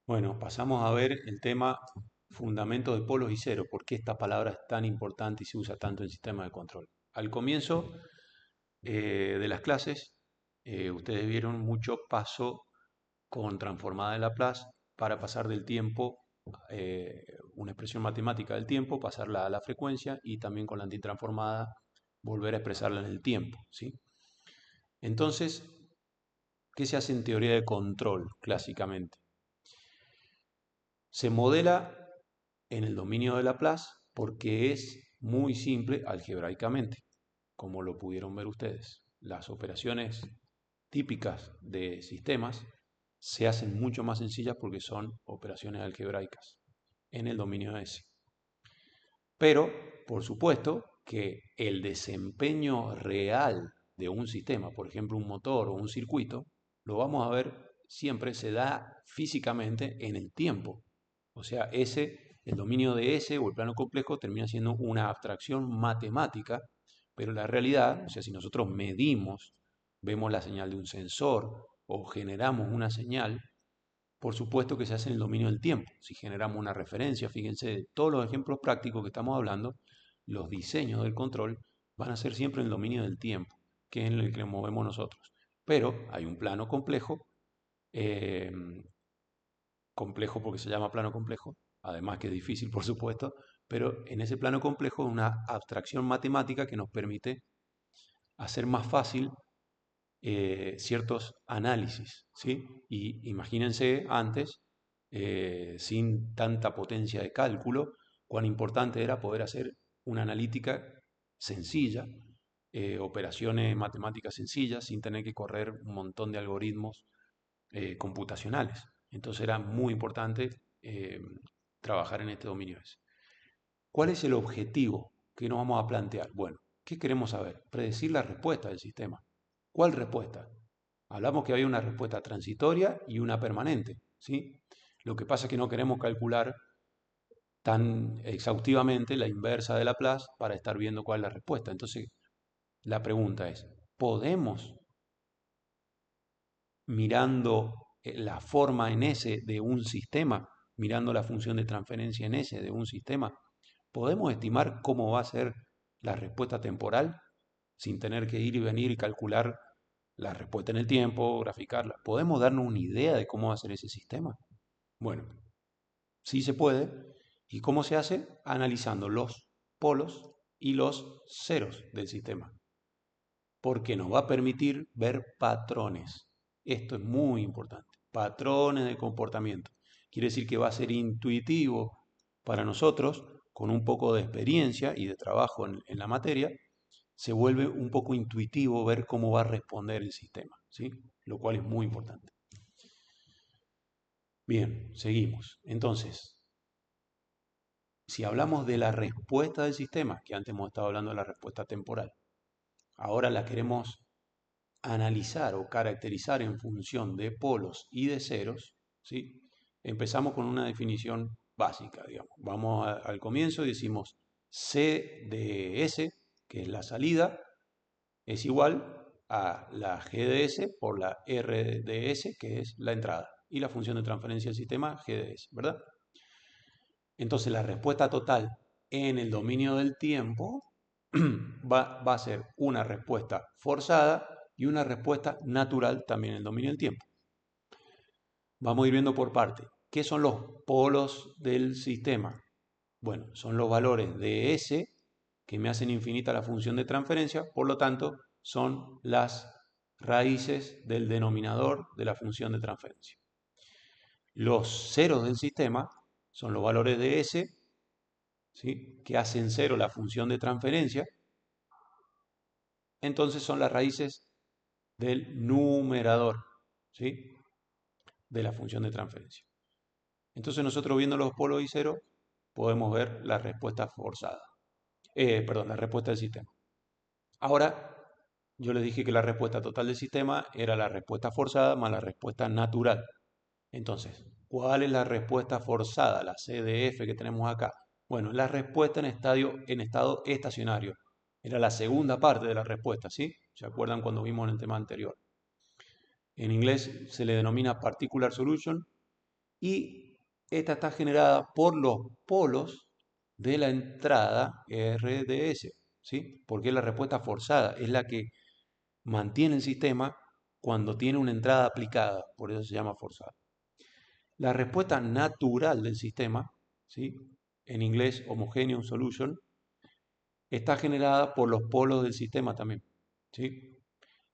Bueno, pasamos a ver el tema fundamento de polos y ceros. ¿Por qué esta palabra es tan importante y se usa tanto en sistemas de control? Al comienzo de las clases, ustedes vieron mucho paso con transformada de Laplace para pasar del tiempo, una expresión matemática del tiempo, pasarla a la frecuencia y también con la antitransformada volver a expresarla en el tiempo, ¿sí? Entonces, ¿qué se hace en teoría de control clásicamente? Se modela en el dominio de Laplace porque es muy simple algebraicamente, como lo pudieron ver ustedes. Las operaciones típicas de sistemas se hacen mucho más sencillas porque son operaciones algebraicas en el dominio S. Pero, por supuesto, que el desempeño real de un sistema, por ejemplo un motor o un circuito, lo vamos a ver siempre se da físicamente en el tiempo. O sea, el dominio de S o el plano complejo termina siendo una abstracción matemática, pero la realidad, o sea, si nosotros medimos, vemos la señal de un sensor o generamos una señal, por supuesto que se hace en el dominio del tiempo. Si generamos una referencia, fíjense, de todos los ejemplos prácticos que estamos hablando, los diseños del control van a ser siempre en el dominio del tiempo, que es en el que nos movemos nosotros. Pero hay un plano complejo, eh, complejo porque se llama plano complejo, además que es difícil, por supuesto, pero en ese plano complejo es una abstracción matemática que nos permite hacer más fácil ciertos análisis, ¿sí? Y imagínense antes, sin tanta potencia de cálculo, cuán importante era poder hacer una analítica sencilla, operaciones matemáticas sencillas, sin tener que correr un montón de algoritmos computacionales. Entonces era muy importante trabajar en este dominio ese. ¿Cuál es el objetivo que nos vamos a plantear? Bueno, ¿qué queremos saber? Predecir la respuesta del sistema. ¿Cuál respuesta? Hablamos que había una respuesta transitoria y una permanente, ¿sí? Lo que pasa es que no queremos calcular tan exhaustivamente la inversa de Laplace para estar viendo cuál es la respuesta. Entonces, la pregunta es, ¿podemos, mirando la forma en S de un sistema, mirando la función de transferencia en S de un sistema, podemos estimar cómo va a ser la respuesta temporal sin tener que ir y venir y calcular la respuesta en el tiempo, graficarla? ¿Podemos darnos una idea de cómo va a ser ese sistema? Bueno, sí se puede. ¿Y cómo se hace? Analizando los polos y los ceros del sistema, porque nos va a permitir ver patrones. Esto es muy importante. Patrones de comportamiento. Quiere decir que va a ser intuitivo para nosotros, con un poco de experiencia y de trabajo en la materia, se vuelve un poco intuitivo ver cómo va a responder el sistema, ¿sí? Lo cual es muy importante. Bien, seguimos. Entonces, si hablamos de la respuesta del sistema, que antes hemos estado hablando de la respuesta temporal, ahora la queremos analizar o caracterizar en función de polos y de ceros, ¿sí? Empezamos con una definición básica, digamos. Vamos al comienzo y decimos C de S, que es la salida, es igual a la G de S por la R de S, que es la entrada, y la función de transferencia del sistema G de S, ¿verdad? Entonces la respuesta total en el dominio del tiempo va a ser una respuesta forzada y una respuesta natural también en el dominio del tiempo. Vamos a ir viendo por parte. ¿Qué son los polos del sistema? Bueno, son los valores de S que me hacen infinita la función de transferencia, por lo tanto, son las raíces del denominador de la función de transferencia. Los ceros del sistema son los valores de S, ¿sí?, que hacen cero la función de transferencia, entonces son las raíces del numerador, ¿sí?, de la función de transferencia. Entonces nosotros viendo los polos y cero podemos ver la respuesta forzada. Perdón, la respuesta del sistema. Ahora, yo les dije que la respuesta total del sistema era la respuesta forzada más la respuesta natural. Entonces, ¿cuál es la respuesta forzada, la CDF que tenemos acá? Bueno, la respuesta en estado estacionario. Era la segunda parte de la respuesta, ¿sí? ¿Se acuerdan cuando vimos en el tema anterior? En inglés se le denomina particular solution y esta está generada por los polos de la entrada RDS, ¿sí? Porque es la respuesta forzada, es la que mantiene el sistema cuando tiene una entrada aplicada, por eso se llama forzada. La respuesta natural del sistema, ¿sí? En inglés homogeneous solution, está generada por los polos del sistema también, ¿sí?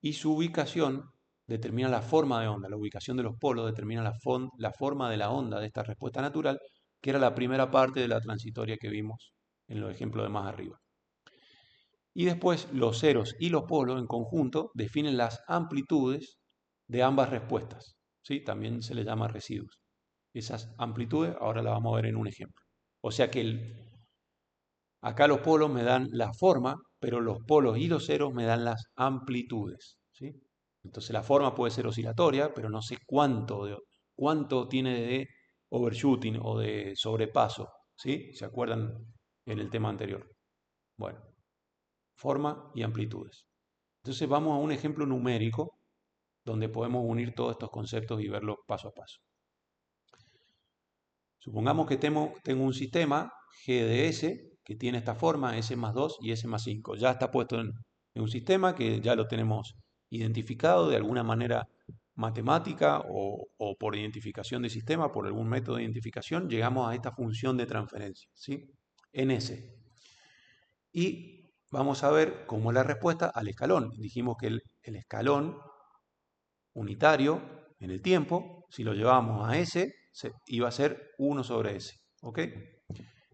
Y su ubicación determina la forma de onda. La ubicación de los polos determina la forma de la onda de esta respuesta natural, que era la primera parte de la transitoria que vimos en los ejemplos de más arriba. Y después los ceros y los polos en conjunto definen las amplitudes de ambas respuestas, ¿sí? También se les llama residuos. Esas amplitudes ahora las vamos a ver en un ejemplo. O sea que acá los polos me dan la forma, pero los polos y los ceros me dan las amplitudes, ¿sí? Entonces la forma puede ser oscilatoria, pero no sé cuánto tiene de overshooting o de sobrepaso, ¿sí? ¿Se acuerdan en el tema anterior? Bueno, forma y amplitudes. Entonces vamos a un ejemplo numérico donde podemos unir todos estos conceptos y verlos paso a paso. Supongamos que tengo un sistema GDS que tiene esta forma, S más 2 y S más 5. Ya está puesto en un sistema que ya lo tenemos identificado de alguna manera matemática o por identificación de sistema, por algún método de identificación, llegamos a esta función de transferencia, ¿sí? En S. Y vamos a ver cómo es la respuesta al escalón. Dijimos que el escalón unitario en el tiempo, si lo llevamos a S, iba a ser 1 sobre S. ¿Ok?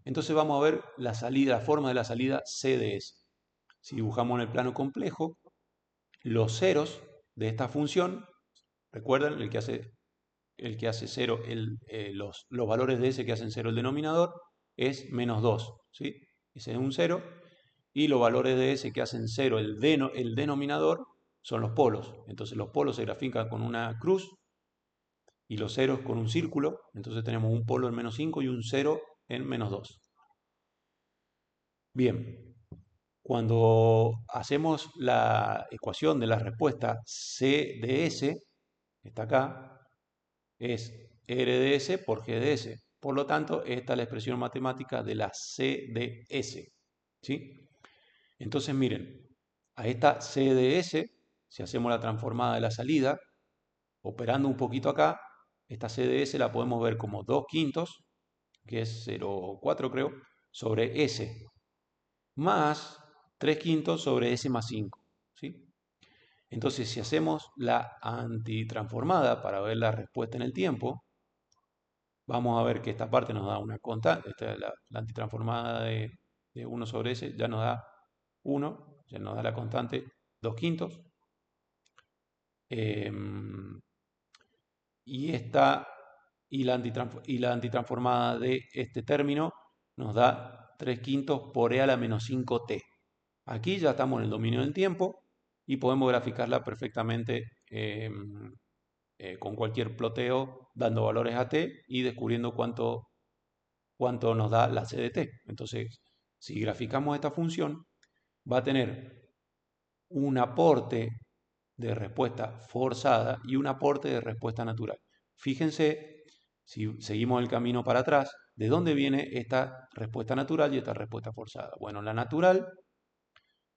Entonces vamos a ver la salida, la forma de la salida C de S. Si dibujamos en el plano complejo, los ceros de esta función, recuerdan el que hace 0, los valores de S que hacen 0 el denominador, es menos 2. ¿Sí? Ese es un 0. Y los valores de S que hacen 0 el denominador son los polos. Entonces los polos se grafican con una cruz y los ceros con un círculo. Entonces tenemos un polo en menos 5 y un 0 en menos 2. Bien, cuando hacemos la ecuación de la respuesta C de S, que está acá, es R de S por G de S. Por lo tanto, esta es la expresión matemática de la C de S. ¿Sí? Entonces, miren, a esta C de S, si hacemos la transformada de la salida, operando un poquito acá, esta C de S la podemos ver como 2 quintos, que es 0,4 creo, sobre S, más 3 quintos sobre S más 5. ¿Sí? Entonces, si hacemos la antitransformada para ver la respuesta en el tiempo, vamos a ver que esta parte nos da una constante, la antitransformada de 1 sobre S ya nos da 1, ya nos da la constante 2 quintos. Y la antitransformada de este término nos da 3 quintos por e a la menos 5t. Aquí ya estamos en el dominio del tiempo y podemos graficarla perfectamente con cualquier ploteo, dando valores a t y descubriendo cuánto nos da la c de t. Entonces, si graficamos esta función, va a tener un aporte de respuesta forzada y un aporte de respuesta natural. Fíjense, si seguimos el camino para atrás, ¿de dónde viene esta respuesta natural y esta respuesta forzada? Bueno, la natural,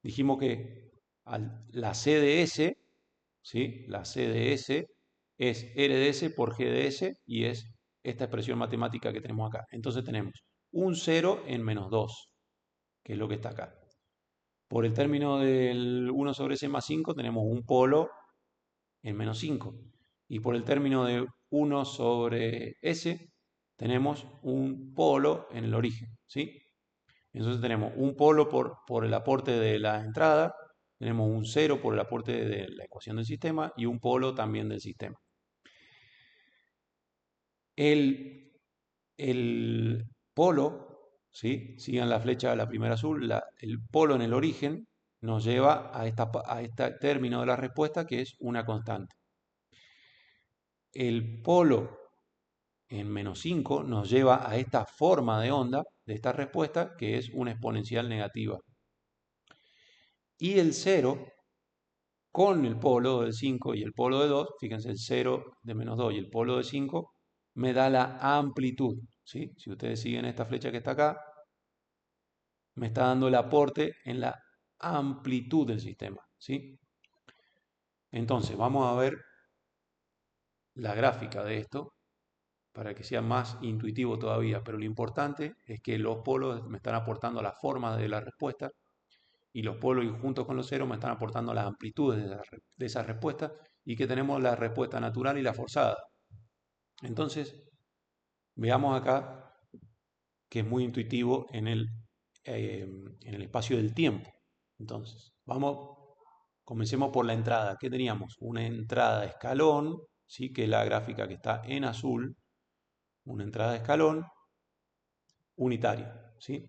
dijimos que la C de S, ¿sí? La C de S es R de S por G de S y es esta expresión matemática que tenemos acá. Entonces tenemos un 0 en menos 2, que es lo que está acá. Por el término del 1 sobre S más 5 tenemos un polo en menos 5. Y por el término de 1 sobre S tenemos un polo en el origen. ¿Sí? Entonces tenemos un polo por el aporte de la entrada, tenemos un 0 por el aporte de la ecuación del sistema y un polo también del sistema. El polo, ¿sí? Sigan la flecha, la primera azul, el polo en el origen nos lleva a este término de la respuesta que es una constante. El polo en menos 5 nos lleva a esta forma de onda de esta respuesta que es una exponencial negativa. Y el 0 con el polo del 5 y el polo de 2, fíjense el 0 de menos 2 y el polo de 5 me da la amplitud, ¿sí? Si ustedes siguen esta flecha que está acá, me está dando el aporte en la amplitud del sistema, ¿sí? Entonces, vamos a ver la gráfica de esto para que sea más intuitivo todavía, pero lo importante es que los polos me están aportando la forma de la respuesta y los polos juntos con los ceros me están aportando las amplitudes de esa respuesta y que tenemos la respuesta natural y la forzada. Entonces, veamos acá que es muy intuitivo en el espacio del tiempo. Entonces, comencemos por la entrada. ¿Qué teníamos? Una entrada de escalón, ¿sí? Que es la gráfica que está en azul, una entrada de escalón unitaria, ¿sí?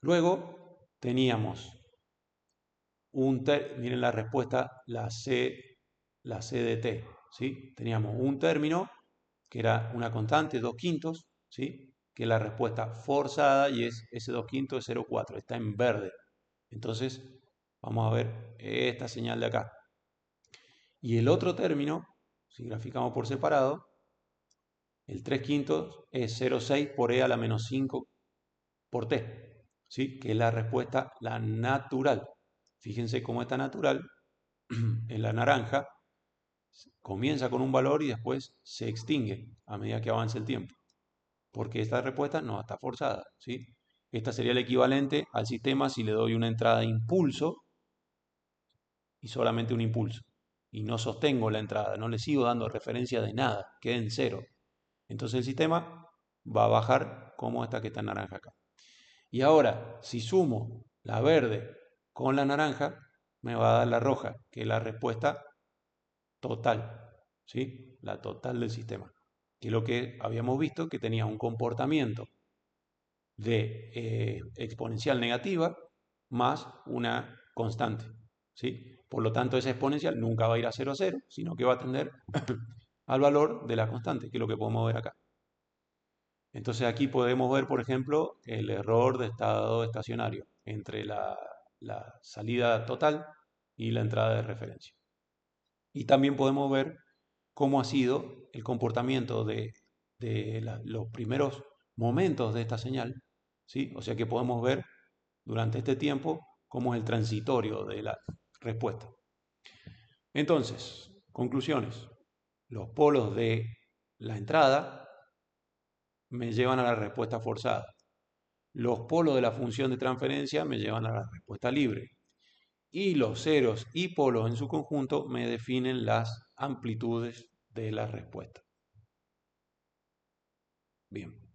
Luego teníamos miren la respuesta, la C de t, ¿sí? Teníamos un término que era una constante, 2/5, ¿sí? Que es la respuesta forzada y ese 2/5 es 0,4, está en verde. Entonces, vamos a ver esta señal de acá. Y el otro término, si graficamos por separado, el 3/5 es 0,6 por e a la menos 5 por t, ¿sí? Que es la respuesta, la natural. Fíjense cómo está natural en la naranja, comienza con un valor y después se extingue a medida que avance el tiempo, porque esta respuesta no está forzada, ¿sí? Esta sería el equivalente al sistema si le doy una entrada de impulso y solamente un impulso, y no sostengo la entrada, no le sigo dando referencia de nada, queda en cero. Entonces el sistema va a bajar como esta que está en naranja acá. Y ahora, si sumo la verde con la naranja, me va a dar la roja, que es la respuesta total, ¿sí? La total del sistema. Que es lo que habíamos visto, que tenía un comportamiento de exponencial negativa más una constante, ¿sí? Por lo tanto, esa exponencial nunca va a ir a 0 a 0, sino que va a tender al valor de la constante, que es lo que podemos ver acá. Entonces aquí podemos ver, por ejemplo, el error de estado estacionario entre la salida total y la entrada de referencia. Y también podemos ver cómo ha sido el comportamiento de los primeros momentos de esta señal, ¿sí? O sea que podemos ver durante este tiempo cómo es el transitorio de la respuesta. Entonces, conclusiones. Los polos de la entrada me llevan a la respuesta forzada. Los polos de la función de transferencia me llevan a la respuesta libre. Y los ceros y polos en su conjunto me definen las amplitudes de la respuesta. Bien.